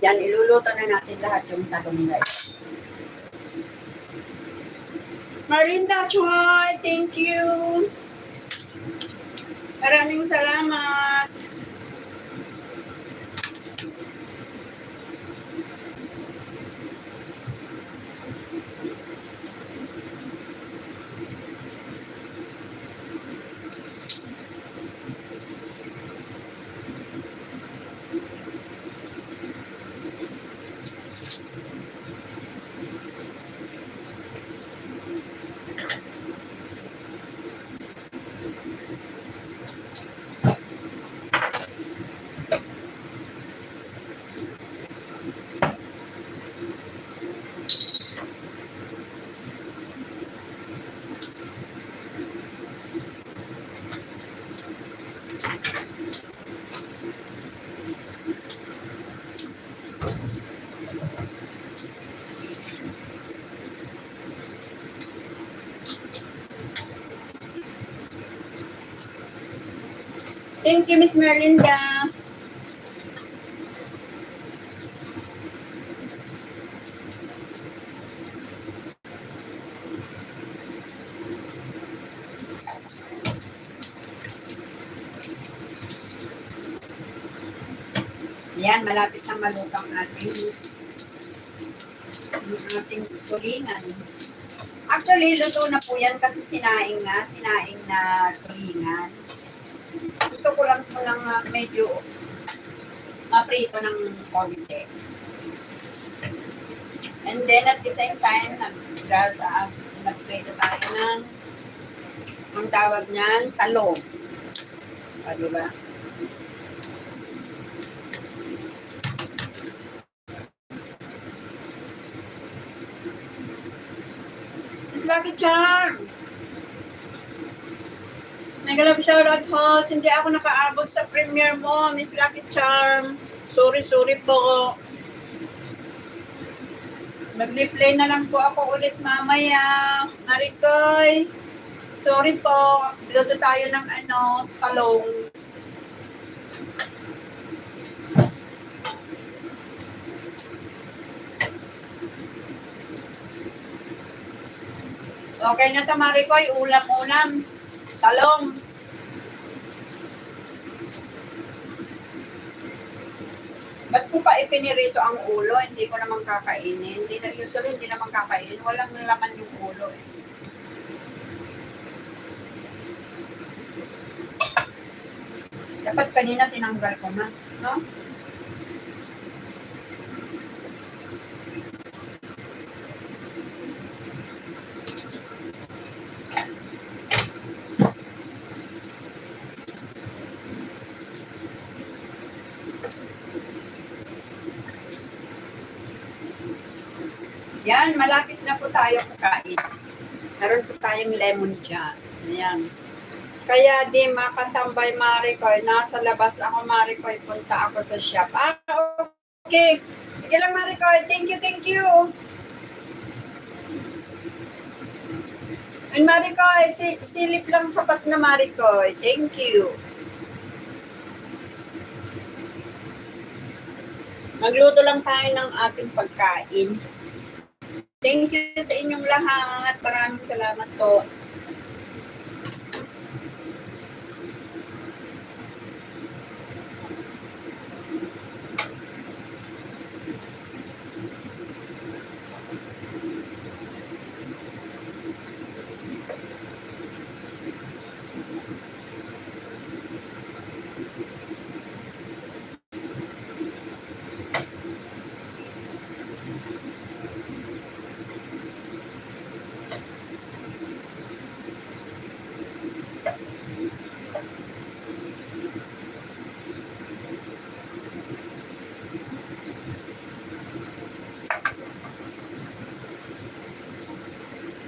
Yan, iluluto na natin lahat yung talong, guys. Marlinda Chua, thank you. Maraming salamat. Thank you, Miss Merlinda. Yan, malapit na malutang ating tulingan. Actually, luto na po yan kasi sinaing na tulingan. Gusto ko lang po lang medyo maprito ng konti. And then at the same time, nagprito tayo ng ang tawag niyan, talong. Diba? Miss Lucky Charm! Mega love shoutout host. Hindi ako nakaabot sa premiere mo, Miss Lucky Charm. Sorry po. Mag-replay na lang po ako ulit mamaya. Marikoy. Sorry po. Luto tayo ng talong. Okay na ta, Marikoy. Ulam. Talong. Ba't ko pa ipinirito ang ulo? Hindi ko naman kakainin. Usually, hindi naman kakainin. Walang laman yung ulo eh. Dapat kanina tinanggal ko na. No? Yan, malapit na po tayo kakain. Meron po tayong lemon dyan. Ayan. Kaya di makatambay, Marikoy. Nasa labas ako, Marikoy. Punta ako sa shop. Okay. Sige lang, Marikoy. Thank you. And Marikoy, silip lang sapat na, Marikoy. Thank you. Magluto lang tayo ng ating pagkain. Thank you sa inyong lahat. Maraming salamat po.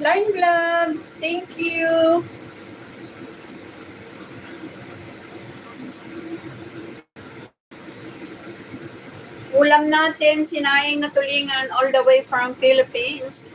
Line Vlogs, thank you. Ulam natin, sinaing na tulingan all the way from Philippines.